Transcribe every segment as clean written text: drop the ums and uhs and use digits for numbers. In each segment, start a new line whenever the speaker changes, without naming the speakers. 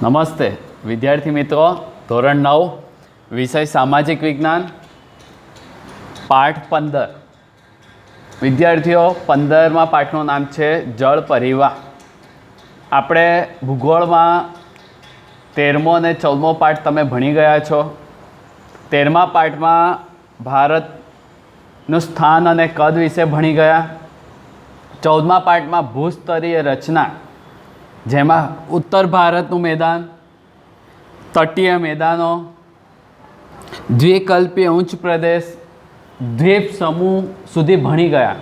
નમસ્તે વિદ્યાર્થી મિત્રો, ધોરણ 9 વિષય સામાજિક વિજ્ઞાન પાઠ 15. વિદ્યાર્થીઓ 15મા પાઠનું નામ છે જળ પરિવાહ. આપણે ભૂગોળમાં 13મો અને 14મો પાઠ તમે ભણી ગયા છો. 13મા પાઠમાં ભારતનું સ્થાન અને કદ વિશે ભણી ગયા. 14મા પાઠમાં ભૂસ્તરીય રચના, જેમાં ઉત્તર ભારતનું મેદાન, તટીય મેદાનો, દ્વિકલ્પીય ઉચ્ચ પ્રદેશ, દ્વીપ સમૂહ સુધી ભણી ગયા.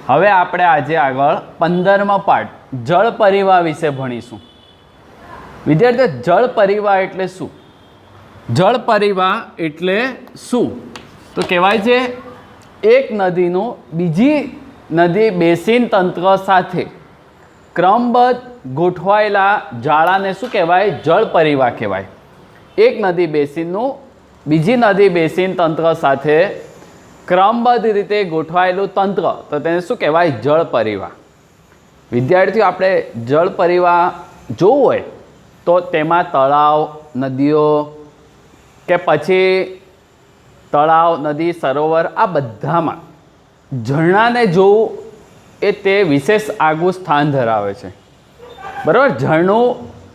હવે આપણે આજે આગળ 15મો પાઠ જળ પરિવાહ વિશે ભણીશું. વિદ્યાર્થીઓ, જળ પરિવાહ એટલે શું? જળ પરિવાહ એટલે શું તો કહેવાય છે એક નદીનું બીજી નદી બેસિન તંત્ર સાથે ક્રમબદ્ધ ગોઠવાયેલા જાળાને શું કહેવાય? જળ પરિવાહ કહેવાય. એક નદી બેસિનનું બીજી નદી બેસિન તંત્ર સાથે ક્રમબદ્ધ રીતે ગોઠવાયેલું તંત્ર, તો તેને શું કહેવાય? જળ પરિવાહ. વિદ્યાર્થીઓ, આપણે જળ પરિવાહ જોવું હોય તો તેમાં તળાવ, નદીઓ કે પછી તળાવ, નદી, સરોવર, આ બધામાં ઝરણાને જોવું એ તે વિશેષ આગવું સ્થાન ધરાવે છે. બરાબર? ઝરણું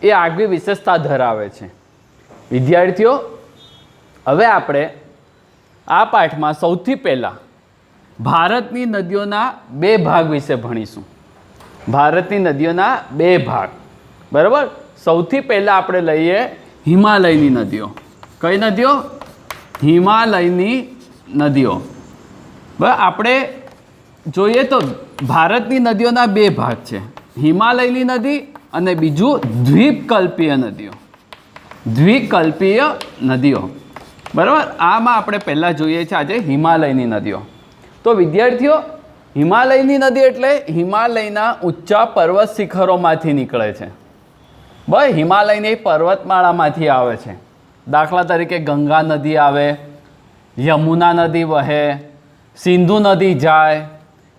એ આગવી વિશેષતા ધરાવે છે. વિદ્યાર્થીઓ, હવે આપણે આ પાઠમાં સૌથી પહેલાં ભારતની નદીઓના 2 ભાગ વિશે ભણીશું. ભારતની નદીઓના 2 ભાગ. બરાબર? સૌથી પહેલાં આપણે લઈએ હિમાલયની નદીઓ. કઈ નદીઓ? હિમાલયની નદીઓ. બરાબર? આપણે જોઈએ તો ભારતની નદીઓના 2 ભાગ છે, હિમાલયની નદી અને બીજું દ્વીપકલ્પીય નદીઓ. દ્વિકલ્પીય નદીઓ. બરાબર? આમાં આપણે પહેલાં જોઈએ છીએ આજે હિમાલયની નદીઓ. તો વિદ્યાર્થીઓ, હિમાલયની નદી એટલે હિમાલયના ઊંચા પર્વત શિખરોમાંથી નીકળે છે. બસ હિમાલયની પર્વતમાળામાંથી આવે છે. દાખલા તરીકે ગંગા નદી આવે, યમુના નદી વહે, સિંધુ નદી જાય,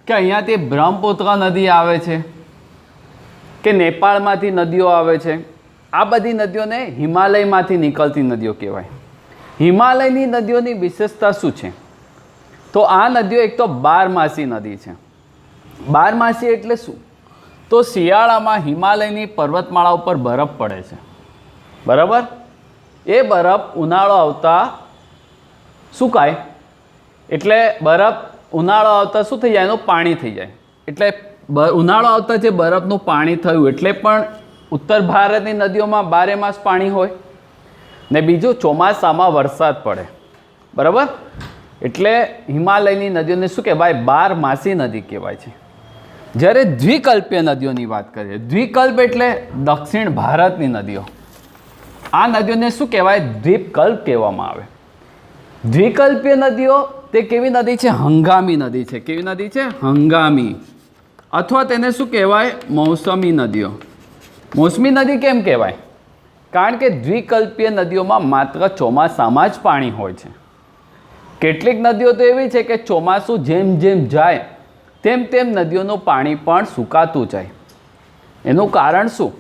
કે અહીંયાથી બ્રહ્મપુત્ર નદી આવે છે, કે નેપાળમાંથી નદીઓ આવે છે. આ બધી નદીઓને હિમાલયમાંથી નીકળતી નદીઓ કહેવાય. હિમાલયની નદીઓની વિશેષતા શું છે? તો આ નદીઓ એક તો 12માસી નદી છે. 12માસી એટલે શું? તો શિયાળામાં હિમાલયની પર્વતમાળા ઉપર બરફ પડે છે. બરાબર? એ બરફ ઉનાળો આવતા સુકાય, એટલે બરફ ઉનાળો આવતા શું થઈ જાય? એનું પાણી થઈ જાય. એટલે ઉનાળો આવતા જે બરફનું પાણી થયું એટલે પણ ઉત્તર ભારતની નદીઓમાં 12 માસ પાણી હોય, ને બીજું ચોમાસામાં વરસાદ પડે. બરાબર? એટલે હિમાલયની નદીઓને શું કહેવાય? 12માસી નદી કહેવાય છે. જ્યારે દ્વિકલ્પીય નદીઓની વાત કરીએ, દ્વિકલ્પ એટલે દક્ષિણ ભારતની નદીઓ. આ નદીઓને શું કહેવાય? દ્વીપકલ્પ કહેવામાં આવે. દ્વિકલ્પીય નદીઓ તે કેવી નદી છે? હંગામી નદી છે. કેવી નદી છે? હંગામી. અથવા તેને શું કહેવાય? મૌસમી નદીઓ. મોસમી નદી કેમ કહેવાય? કારણ કે દ્વિકલ્પીય નદીઓમાં માત્ર ચોમાસામાં જ પાણી હોય છે. કેટલીક નદીઓ તો એવી છે કે ચોમાસું જેમ જેમ જાય તેમ તેમ નદીઓનું પાણી પણ સુકાતું જાય. એનું કારણ શું?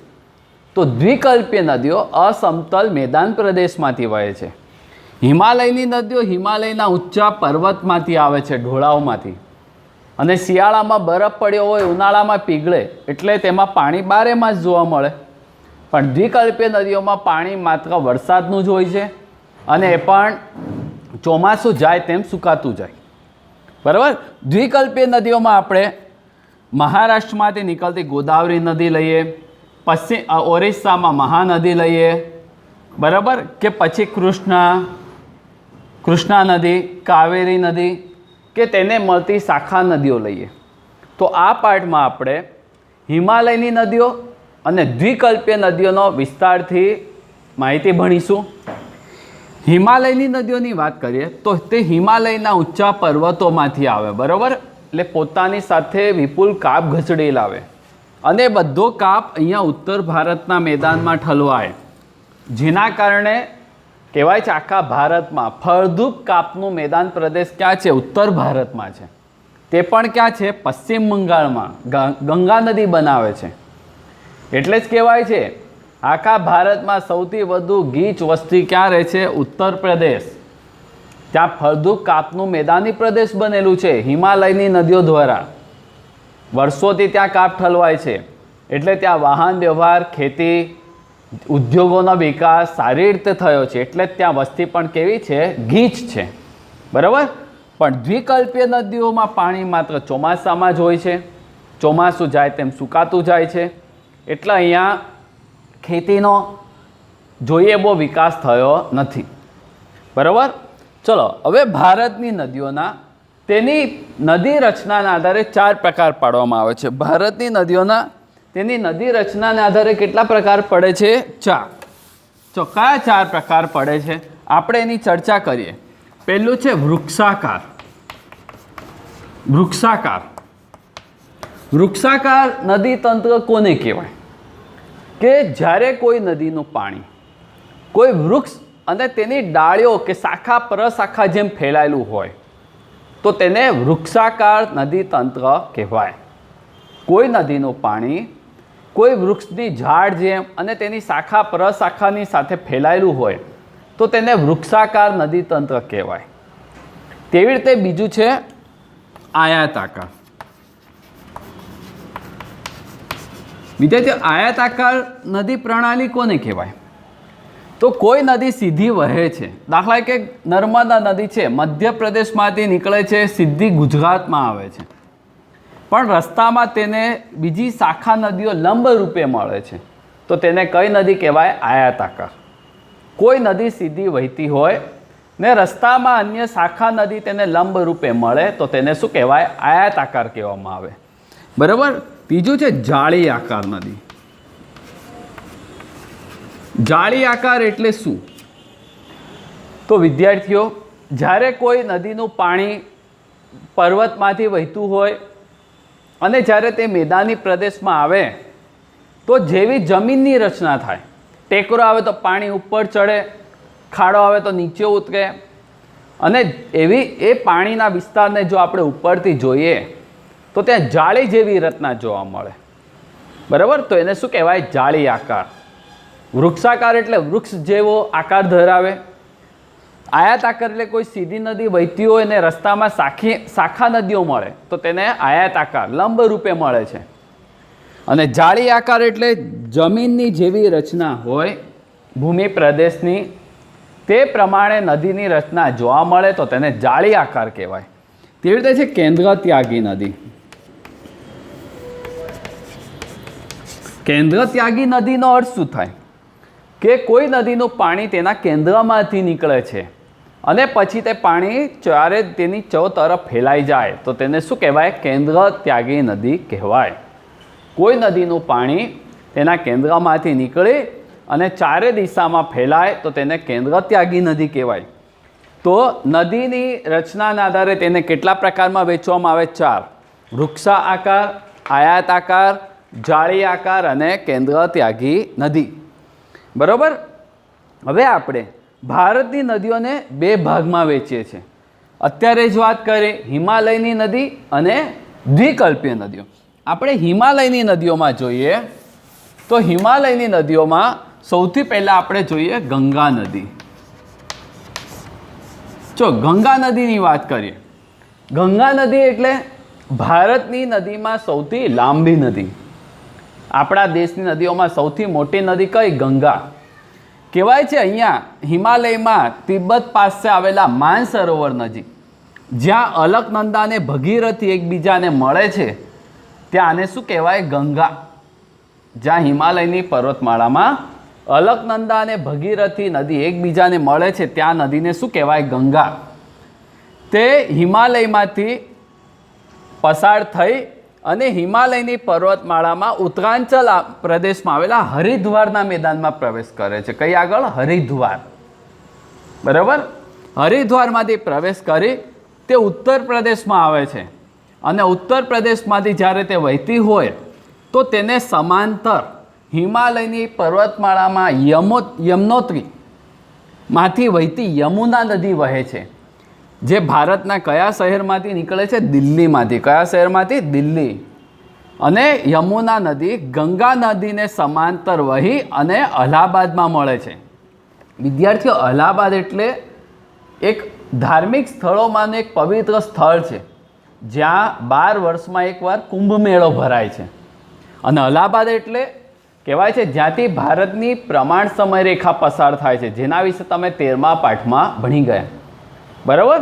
તો દ્વિકલ્પીય નદીઓ અસમતલ મેદાન પ્રદેશમાંથી વહે છે. હિમાલયની નદીઓ હિમાલયના ઊંચા પર્વતમાંથી આવે છે, ઢોળાવમાંથી. અને શિયાળામાં બરફ પડ્યો હોય, ઉનાળામાં પીગળે, એટલે તેમાં પાણી 12 માસ જોવા મળે. પણ દ્વિકલ્પીય નદીઓમાં પાણી માત્ર વરસાદનું જ હોય છે, અને એ પણ ચોમાસું જાય તેમ સુકાતું જાય. બરાબર? દ્વિકલ્પીય નદીઓમાં આપણે મહારાષ્ટ્રમાંથી નીકળતી ગોદાવરી નદી લઈએ, પશ્ચિમ ઓરિસ્સામાં મહાનદી લઈએ. બરાબર? કે પછી કૃષ્ણા નદી, કાવેરી નદી, કે તેને મળતી શાખા નદીઓ લઈએ. તો આ પાઠમાં આપણે હિમાલયની નદીઓ અને દ્વિકલ્પીય નદીઓનો વિસ્તારથી માહિતી ભણીશું. હિમાલયની નદીઓની વાત કરીએ તો તે હિમાલયના ઊંચા પર્વતોમાંથી આવે. બરાબર? એટલે પોતાની સાથે વિપુલ કાપ ઘસડી લાવે, અને બધો કાપ અહીંયા ઉત્તર ભારતના મેદાનમાં ઠલવાય, જેના કારણે કહેવાય છે આખા ભારતમાં ફળદ્રુપ કાપનું મેદાન પ્રદેશ ક્યાં છે? ઉત્તર ભારતમાં છે. તે પણ ક્યાં છે? પશ્ચિમ બંગાળમાં ગંગા નદી બનાવે છે. એટલે જ કહેવાય છે આખા ભારતમાં સૌથી વધુ ગીચ વસ્તી ક્યાં રહે છે? ઉત્તર પ્રદેશ. ત્યાં ફળદ્રુપ કાપનું મેદાની પ્રદેશ બનેલું છે હિમાલયની નદીઓ દ્વારા. વર્ષોથી ત્યાં કાપ ઠલવાય છે, એટલે ત્યાં વાહન વ્યવહાર, ખેતી, ઉદ્યોગોનો વિકાસ સારી રીતે થયો છે. એટલે જ ત્યાં વસ્તી પણ કેવી છે? ગીચ છે. બરાબર. પણ દ્વિકલ્પીય નદીઓમાં પાણી માત્ર ચોમાસામાં જ હોય છે. ચોમાસું જાય તેમ સુકાતું જાય છે. એટલે અહીંયા ખેતીનો જોઈએ બહુ વિકાસ થયો નથી. બરાબર. ચલો, હવે ભારતની નદીઓના તેની નદી રચનાના આધારે 4 પ્રકાર પાડવામાં આવે છે. ભારતની નદીઓના તેની નદી રચનાના આધારે કેટલા પ્રકાર પડે છે? 4. તો કયા 4 પ્રકાર પડે છે? આપણે એની ચર્ચા કરીએ. પહેલું છે વૃક્ષાકાર. વૃક્ષાકાર વૃક્ષાકાર નદી તંત્ર કોને કહેવાય? કે જ્યારે કોઈ નદીનું પાણી કોઈ વૃક્ષ અને તેની ડાળીઓ કે શાખા પ્રશાખા જેમ ફેલાયેલું હોય તો તેને વૃક્ષાકાર નદી તંત્ર કહેવાય. કોઈ નદીનું પાણી કોઈ વૃક્ષની ઝાડ જેમ અને તેની શાખા પ્રશાખાની સાથે ફેલાયેલું હોય તો તેને વૃક્ષાકાર નદી તંત્ર કહેવાય. તેવી રીતે બીજું છે આયાતાકાર. વિદ્યાર્થીઓ, આયાતાકાર નદી પ્રણાલી કોને કહેવાય? તો કોઈ નદી સીધી વહે છે. દાખલા કે નર્મદા નદી છે, મધ્યપ્રદેશમાંથી નીકળે છે, સીધી ગુજરાતમાં આવે છે, પણ રસ્તામાં તેને બીજી શાખા નદીઓ લંબ રૂપે મળે છે, તો તેને કઈ નદી કહેવાય? આયાતાકાર. કોઈ નદી સીધી વહેતી હોય ને રસ્તામાં અન્ય શાખા નદી તેને લંબ રૂપે મળે તો તેને શું કહેવાય? આયાતાકાર કહેવામાં આવે. બરાબર. ત્રીજું છે જાળી આકાર નદી. જાળી આકાર એટલે શું? તો વિદ્યાર્થીઓ, જ્યારે કોઈ નદીનું પાણી પર્વતમાંથી વહેતું હોય અને જ્યારે તે મેદાની પ્રદેશમાં આવે તો જેવી જમીનની રચના થાય, ટેકરો આવે તો પાણી ઉપર ચડે, ખાડો આવે તો નીચે ઉતરે, અને એવી એ પાણીના વિસ્તારને જો આપણે ઉપરથી જોઈએ તો ત્યાં જાળી જેવી રચના જોવા મળે. બરાબર. તો એને શું કહેવાય? જાળી આકાર. વૃક્ષાકાર એટલે વૃક્ષ જેવો આકાર ધરાવે. આયાતાકાર એટલે કોઈ સીધી નદી વહેતી હોય ને રસ્તામાં શાખા નદીઓ મળે તો તેને આયાતાકાર લંબ રૂપે મળે છે. અને જાળી આકાર એટલે જમીનની જેવી રચના હોય ભૂમિ પ્રદેશની, તે પ્રમાણે નદીની રચના જોવા મળે તો તેને જાળી આકાર કહેવાય. તેવી રીતે છે કેન્દ્ર ત્યાગી નદી. કેન્દ્ર ત્યાગી નદીનો અર્થ શું થાય? કે કોઈ નદીનું પાણી તેના કેન્દ્રમાંથી નીકળે છે અને પછી તે પાણી ચારે તેની તરફ ફેલાઈ જાય તો તેને શું કહેવાય? કેન્દ્ર ત્યાગી નદી કહેવાય. કોઈ નદીનું પાણી તેના કેન્દ્રમાંથી નીકળે અને ચારે દિશામાં ફેલાય તો તેને કેન્દ્ર ત્યાગી નદી કહેવાય. તો નદીની રચનાના આધારે તેને કેટલા પ્રકારમાં વહેંચવામાં આવે? 4. વૃક્ષા આકાર, આયાતાકાર, જાળી આકાર અને કેન્દ્ર ત્યાગી નદી. બરાબર. હવે આપણે ભારતની નદીઓને 2 ભાગમાં વહેંચીએ છીએ. અત્યારે જ વાત કરીએ હિમાલયની નદી અને દ્વિકલ્પીય નદીઓ. આપણે હિમાલયની નદીઓમાં જોઈએ તો હિમાલયની નદીઓમાં સૌથી પહેલાં આપણે જોઈએ ગંગા નદી. જો ગંગા નદીની વાત કરીએ, ગંગા નદી એટલે ભારતની નદીમાં સૌથી લાંબી નદી. આપણા દેશની નદીઓમાં સૌથી મોટી નદી કઈ? ગંગા. કહેવાય છે અહીંયા હિમાલયમાં તિબ્બત પાસે આવેલા માનસરોવર નજીક જ્યાં અલકનંદા અને ભગીરથી એકબીજાને મળે છે ત્યાં આને શું કહેવાય? ગંગા. જ્યાં હિમાલયની પર્વતમાળામાં અલકનંદા અને ભગીરથી નદી એકબીજાને મળે છે ત્યાં નદીને શું કહેવાય? ગંગા. તે હિમાલયમાંથી પસાર થઈ અને હિમાલયની પર્વતમાળામાં ઉત્તરાંચલ પ્રદેશમાં આવેલા હરિદ્વારના મેદાનમાં પ્રવેશ કરે છે. કઈ આગળ? હરિદ્વાર. બરાબર. હરિદ્વારમાંથી પ્રવેશ કરી તે ઉત્તર પ્રદેશમાં આવે છે અને ઉત્તર પ્રદેશમાંથી જ્યારે તે વહેતી હોય તો તેને સમાંતર હિમાલયની પર્વતમાળામાં યમનોત્રીમાંથી વહેતી યમુના નદી વહે છે, જે ભારતના કયા શહેરમાંથી નીકળે છે? દિલ્હીમાંથી. કયા શહેરમાંથી? દિલ્હી. અને યમુના નદી ગંગા નદીને સમાંતર વહી અને અલ્હાબાદમાં મળે છે. વિદ્યાર્થીઓ, અલ્હાબાદ એટલે એક ધાર્મિક સ્થળોમાંનું એક પવિત્ર સ્થળ છે, જ્યાં 12 વર્ષમાં એકવાર કુંભ મેળો ભરાય છે. અને અલ્હાબાદ એટલે કહેવાય છે જ્યાંથી ભારતની પ્રમાણ સમયરેખા પસાર થાય છે, જેના વિશે તમે 13મા પાઠમાં ભણી ગયા. બરાબર.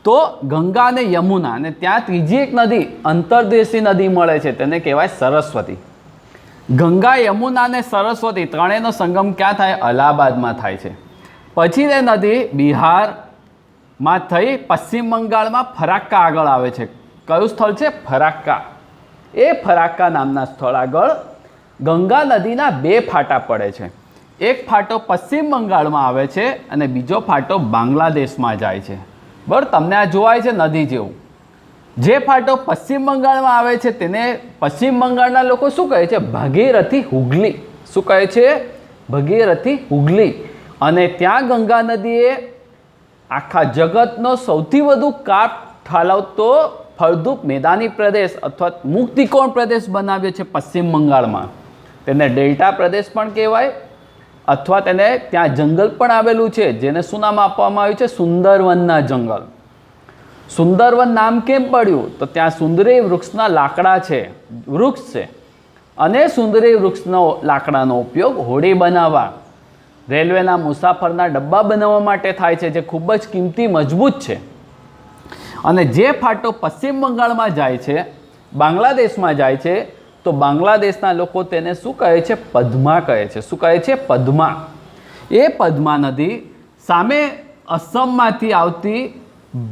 તો ગંગા અને યમુના, અને ત્યાં ત્રીજી એક નદી અંતર્દેશી નદી મળે છે, તેને કહેવાય સરસ્વતી. ગંગા, યમુના અને સરસ્વતી ત્રણેયનો સંગમ ક્યાં થાય? અલ્હાબાદમાં થાય છે. પછી તે નદી બિહારમાં થઈ પશ્ચિમ બંગાળમાં ફરાક્કા આગળ આવે છે. કયું સ્થળ છે? ફરાક્કા. એ ફરાક્કા નામના સ્થળ આગળ ગંગા નદીના 2 ફાટા પડે છે. એક ફાટો પશ્ચિમ બંગાળમાં આવે છે અને બીજો ફાટો બાંગ્લાદેશમાં જાય છે. બરાબર. તમને આ જોવાય છે નદી જેવું. જે ફાટો પશ્ચિમ બંગાળમાં આવે છે તેને પશ્ચિમ બંગાળના લોકો શું કહે છે? ભાગીરથી હુગલી. શું કહે છે? ભાગીરથી હુગલી. અને ત્યાં ગંગા નદીએ આખા જગતનો સૌથી વધુ કાપ ઠાલવતો ફળદ્રુપ મેદાની પ્રદેશ અથવા મુક્તિકોણ પ્રદેશ બનાવ્યો છે પશ્ચિમ બંગાળમાં. તેને ડેલ્ટા પ્રદેશ પણ કહેવાય, અથવા તેને ત્યાં જંગલ પણ આવેલું છે, જેને શું નામ આપવામાં આવ્યું છે? સુંદરવનના જંગલ. સુંદરવન નામ કેમ પડ્યું? તો ત્યાં સુંદરી વૃક્ષના લાકડા છે, વૃક્ષ છે, અને સુંદરી વૃક્ષનો લાકડાનો ઉપયોગ હોડી બનાવવા, રેલવેના મુસાફરના ડબ્બા બનાવવા માટે થાય છે, જે ખૂબ જ કિંમતી મજબૂત છે. અને જે ફાટો પશ્ચિમ બંગાળમાં જાય છે, બાંગ્લાદેશમાં જાય છે, તો બાંગ્લાદેશના લોકો તેને શું કહે છે? પદ્મા કહે છે. શું કહે છે? પદ્મા. એ પદ્મા નદી સામે અસમમાંથી આવતી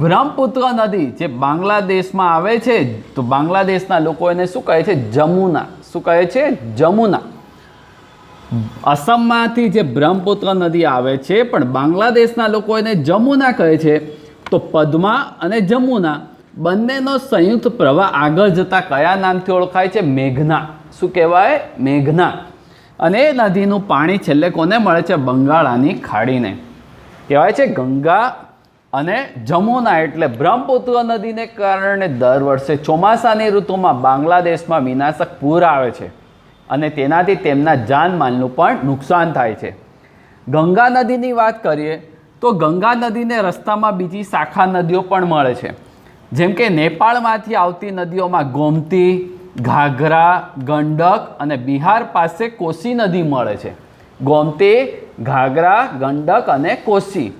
બ્રહ્મપુત્ર નદી જે બાંગ્લાદેશમાં આવે છે, તો બાંગ્લાદેશના લોકો એને શું કહે છે? જમુના. શું કહે છે? જમુના. અસમમાંથી જે બ્રહ્મપુત્ર નદી આવે છે, પણ બાંગ્લાદેશના લોકો એને જમુના કહે છે. તો પદ્મા અને જમુના બંનેનો સંયુક્ત પ્રવાહ આગળ જતાં કયા નામથી ઓળખાય છે? મેઘના. શું કહેવાય? મેઘના. અને એ નદીનું પાણી છેલ્લે કોને મળે છે? બંગાળાની ખાડીને. કહેવાય છે ગંગા અને જમુના એટલે બ્રહ્મપુત્ર નદીને કારણે દર વર્ષે ચોમાસાની ઋતુમાં બાંગ્લાદેશમાં વિનાશક પૂર આવે છે, અને તેનાથી તેમના જાનમાલનું પણ નુકસાન થાય છે. ગંગા નદીની વાત કરીએ તો ગંગા નદીને રસ્તામાં બીજી શાખા નદીઓ પણ મળે છે, જેમ કે નેપાળમાંથી આવતી નદીઓમાં ગોમતી, ઘાઘરા, ગંડક અને બિહાર પાસે કોસી નદી મળે છે. ગોમતી, ઘાઘરા, ગંડક અને કોસી.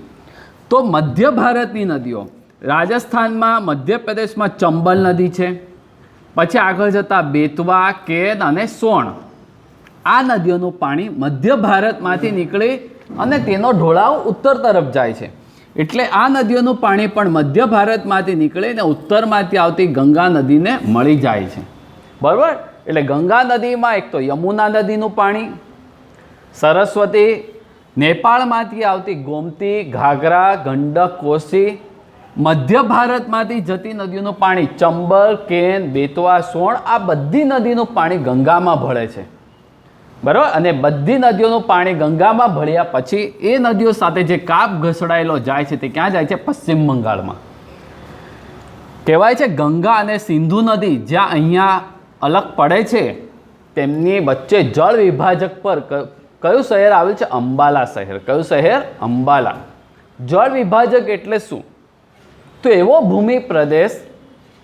તો મધ્ય ભારતની નદીઓ, રાજસ્થાનમાં, મધ્યપ્રદેશમાં ચંબલ નદી છે, પછી આગળ જતાં બેતવા, કેન અને સોણ. આ નદીઓનું પાણી મધ્ય ભારતમાંથી નીકળી અને તેનો ઢોળાવ ઉત્તર તરફ જાય છે. એટલે આ નદીઓનું પાણી પણ મધ્ય ભારતમાંથી નીકળે અને ઉત્તરમાંથી આવતી ગંગા નદીને મળી જાય છે. બરાબર. એટલે ગંગા નદીમાં એક તો યમુના નદીનું પાણી, સરસ્વતી, નેપાળમાંથી આવતી ગોમતી, ઘાઘરા, ગંડક, કોસી, મધ્ય ભારતમાંથી જતી નદીઓનું પાણી ચંબલ, કેન, બેતવા, સોણ, આ બધી નદીનું પાણી ગંગામાં ભળે છે. બરાબર. અને બધી નદીઓનું પાણી ગંગામાં ભળ્યા પછી એ નદીઓ સાથે જે કાપ ઘસડાયેલો જાય છે તે ક્યાં જાય છે? પશ્ચિમ બંગાળમાં. કહેવાય છે ગંગા અને સિંધુ નદી જ્યાં અહીંયા અલગ પડે છે, તેમની વચ્ચે જળ વિભાજક પર કયું શહેર આવેલું છે? અંબાલા શહેર. કયું શહેર? અંબાલા. જળ વિભાજક એટલે શું? તો એવો ભૂમિ પ્રદેશ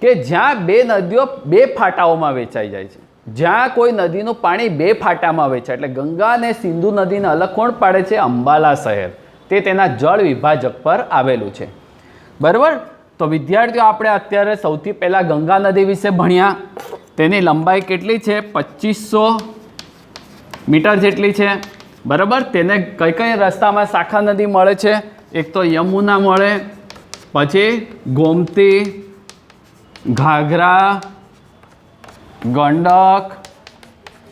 કે જ્યાં બે નદીઓ 2 ફાટાઓમાં વેચાઈ જાય છે. જ્યાં કોઈ નદીનું પાણી 2 ફાટામાં વેચાય, એટલે ગંગા અને સિંધુ નદીને અલગ કોણ પાડે છે? અંબાલા શહેર. તે તેના જળ વિભાજક પર આવેલું છે. બરાબર. તો વિદ્યાર્થીઓ, આપણે અત્યારે સૌથી પહેલાં ગંગા નદી વિશે ભણ્યા. તેની લંબાઈ કેટલી છે? 2500 મીટર જેટલી છે. બરાબર. તેને કઈ કઈ રસ્તામાં શાખા નદી મળે છે? એક તો યમુના મળે, પછી ગોમતી, ઘાઘરા, ગંડક,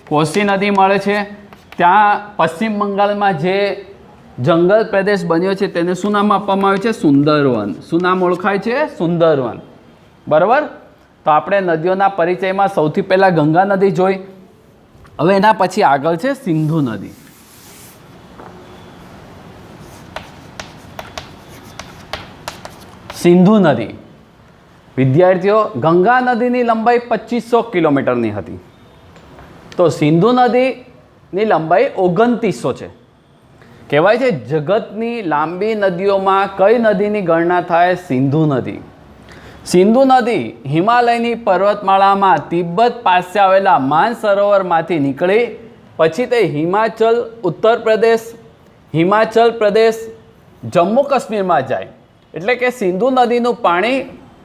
કોસી નદી મળે છે. ત્યાં પશ્ચિમ બંગાળમાં જે જંગલ પ્રદેશ બન્યો છે તેને શું નામ આપવામાં આવ્યું છે? સુંદરવન. શું નામ ઓળખાય છે? સુંદરવન. બરાબર. તો આપણે નદીઓના પરિચયમાં સૌથી પહેલાં ગંગા નદી જોઈ. હવે એના પછી આગળ છે સિંધુ નદી. સિંધુ નદી. વિદ્યાર્થીઓ, ગંગા નદીની લંબાઈ 2500 કિલોમીટરની હતી, તો સિંધુ નદીની લંબાઈ 2900 છે. કહેવાય છે જગતની લાંબી નદીઓમાં કઈ નદીની ગણના થાય? સિંધુ નદી. સિંધુ નદી હિમાલયની પર્વતમાળામાં તિબ્બત પાસે આવેલા માનસરોવરમાંથી નીકળી પછી તે ઉત્તર પ્રદેશ, હિમાચલ પ્રદેશ, જમ્મુ કાશ્મીરમાં જાય. એટલે કે સિંધુ નદીનું પાણી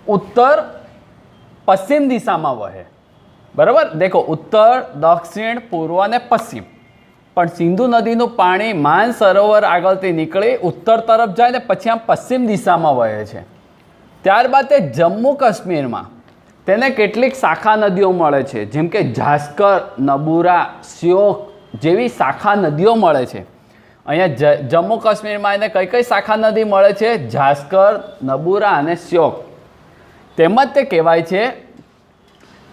ઉત્તર પશ્ચિમ દિશામાં વહે. બરાબર, દેખો ઉત્તર, દક્ષિણ, પૂર્વ અને પશ્ચિમ. પણ સિંધુ નદીનું પાણી માનસરોવર આગળથી નીકળી ઉત્તર તરફ જાય ને પછી આમ પશ્ચિમ દિશામાં વહે છે. ત્યારબાદ તે જમ્મુ કાશ્મીરમાં તેને કેટલીક શાખા નદીઓ મળે છે, જેમ કે ઝાસ્કર, નબુરા, શ્યોક જેવી શાખા નદીઓ મળે છે. અહીંયા જમ્મુ કાશ્મીરમાં એને કઈ કઈ શાખા નદી મળે છે? ઝાસ્કર, નબુરા અને શ્યોક. તેમજ તે કહેવાય છે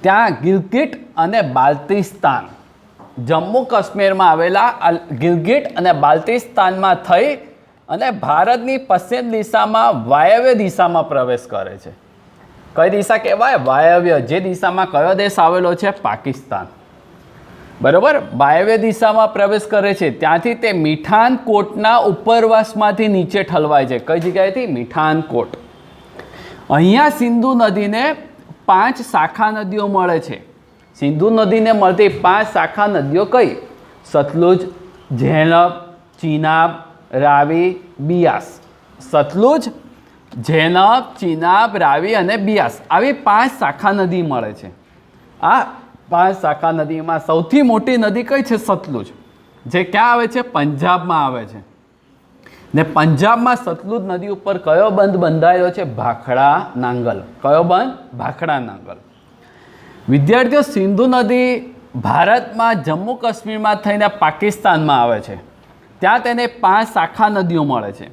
ત્યાં ગિલગિટ અને બાલ્ટિસ્તાન, જમ્મુ કાશ્મીરમાં આવેલા ગિલગિટ અને બાલ્ટિસ્તાનમાં થઈ અને ભારતની પશ્ચિમ દિશામાં વાયવ્ય દિશામાં પ્રવેશ કરે છે. કઈ દિશા કહેવાય? વાયવ્ય. જે દિશામાં કયો દેશ આવેલો છે? પાકિસ્તાન. બરાબર, વાયવ્ય દિશામાં પ્રવેશ કરે છે. ત્યાંથી તે મીઠાનકોટના ઉપરવાસમાંથી નીચે ઠલવાય છે. કઈ જગ્યાએથી? મીઠાનકોટ. અહીંયા સિંધુ નદીને 5 શાખા નદીઓ મળે છે. સિંધુ નદીને મળતી 5 શાખા નદીઓ કઈ? સતલુજ, ઝેલમ, ચિનાબ, રાવી, બિયાસ. સતલુજ, ઝેલમ, ચિનાબ, રાવી અને બિયાસ, આવી 5 શાખા નદી મળે છે. આ 5 શાખા નદીમાં સૌથી મોટી નદી કઈ છે? સતલુજ, જે ક્યાં આવે છે? પંજાબમાં આવે છે. ને પંજાબમાં સતલુજ નદી ઉપર કયો બંધ બંધાયો છે? ભાખડા નાંગલ. કયો બંધ? ભાખડા નાંગલ. વિદ્યાર્થીઓ, સિંધુ નદી ભારતમાં જમ્મુ કાશ્મીરમાં થઈને પાકિસ્તાનમાં આવે છે. ત્યાં તેને 5 શાખા નદીઓ મળે છે.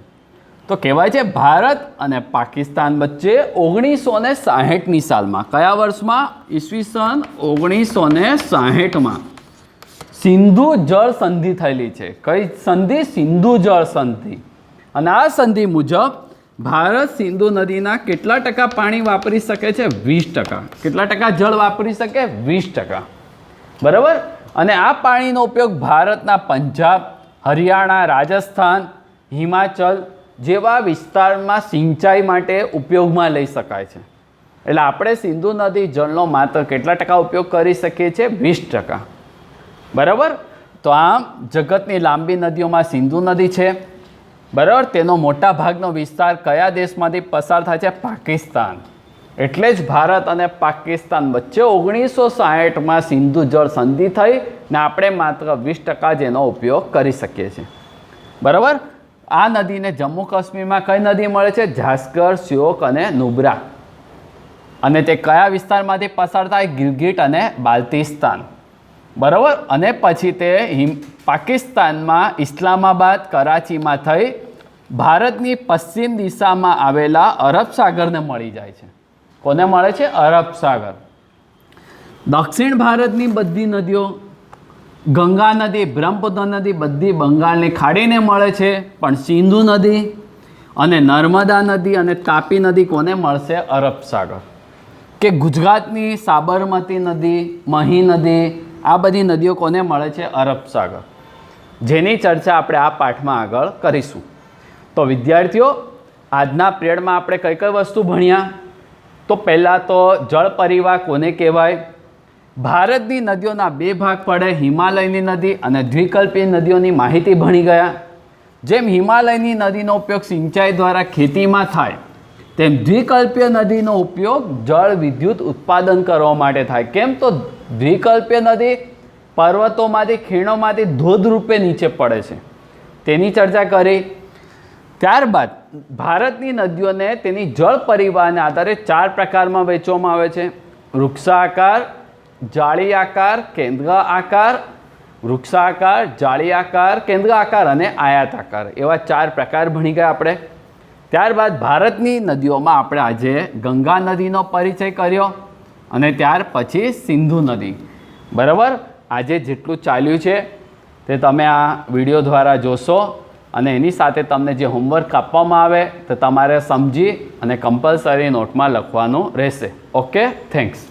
તો કહેવાય છે ભારત અને પાકિસ્તાન વચ્ચે 1960ની સાલમાં, કયા વર્ષમાં? ઈસવીસન 1960માં સિંધુ જળ સંધિ થયેલી છે. કઈ સંધિ? સિંધુ જળ સંધિ. અને આ સંધિ મુજબ ભારત સિંધુ નદીના કેટલા ટકા પાણી વાપરી શકે છે? 20%. કેટલા ટકા જળ વાપરી શકે? 20%. બરાબર. અને આ પાણીનો ઉપયોગ ભારતના પંજાબ, હરિયાણા, રાજસ્થાન, હિમાચલ જેવા વિસ્તારમાં સિંચાઈ માટે ઉપયોગમાં લઈ શકાય છે. એટલે આપણે સિંધુ નદી જળનો માત્ર કેટલા ટકા ઉપયોગ કરી શકીએ છીએ? 20%. બરાબર. તો આમ જગતની લાંબી નદીઓમાં સિંધુ નદી છે. બરાબર. તેનો મોટા ભાગનો વિસ્તાર કયા દેશમાંથી પસાર થાય છે? પાકિસ્તાન. એટલે જ ભારત અને પાકિસ્તાન વચ્ચે 1960માં સિંધુ જળ સંધિ થઈ ને આપણે માત્ર 20% જ એનો ઉપયોગ કરી શકીએ છીએ. બરાબર. આ નદીને જમ્મુ કાશ્મીરમાં કઈ નદી મળે છે? ઝાસ્કર, શ્યોક અને નુબ્રા. અને તે કયા વિસ્તારમાંથી પસાર થાય? ગિલગિટ અને બાલ્ટિસ્તાન. બરાબર. અને પછી તે પાકિસ્તાનમાં ઇસ્લામાબાદ, કરાચીમાં થઈ ભારતની પશ્ચિમ દિશામાં આવેલા અરબ સાગરને મળી જાય છે. કોને મળે છે? અરબ સાગર. દક્ષિણ ભારતની બધી નદીઓ, ગંગા નદી, બ્રહ્મપુત્ર નદી બધી બંગાળની ખાડીને મળે છે. પણ સિંધુ નદી અને નર્મદા નદી અને તાપી નદી કોને મળશે? અરબ સાગર. કે ગુજરાતની સાબરમતી નદી, મહી નદી, આ બધી નદીઓ કોને મળે છે? અરબ સાગર. જેની ચર્ચા આપણે આ પાઠમાં આગળ કરીશું. તો વિદ્યાર્થીઓ, આજના પિરિયડમાં આપણે કઈ કઈ વસ્તુ ભણ્યા? તો પહેલાં તો જળ પરિવાહ કોને કહેવાય? ભારતની નદીઓના 2 ભાગ પડે, હિમાલયની નદી અને દ્વિકલ્પીય નદીઓની માહિતી ભણી ગયા. જેમ હિમાલયની નદીનો ઉપયોગ સિંચાઈ દ્વારા ખેતીમાં થાય, તેમ દ્વિકલ્પીય નદીનો ઉપયોગ જળ વિદ્યુત ઉત્પાદન કરવા માટે થાય. કેમ? તો દ્વિકલ્પીય નદી પર્વતોમાંથી, ખીણોમાંથી ધોધ રૂપે નીચે પડે છે. તેની ચર્ચા કરી. ત્યારબાદ ભારતની નદીઓને તેની જળ પરિવાહને આધારે 4 પ્રકારમાં વહેંચવામાં આવે છે. વૃક્ષાકાર, જાળી આકાર, કેન્દ્ર આકાર, વૃક્ષાકાર, જાળી આકાર, કેન્દ્ર આકાર અને આયાત આકાર, એવા 4 પ્રકાર ભણી ગયા આપણે. ત્યારબાદ ભારતની નદીઓમાં આપણે આજે ગંગા નદીનો પરિચય કર્યો અને ત્યાર પછી સિંધુ નદી. બરાબર. આજે જેટલું ચાલ્યું છે તે તમે આ વિડીયો દ્વારા જોશો અને એની સાથે તમને જે હોમવર્ક આપવામાં આવે તો તમારે સમજી અને કમ્પલસરી નોટમાં લખવાનું રહેશે. Okay, thanks.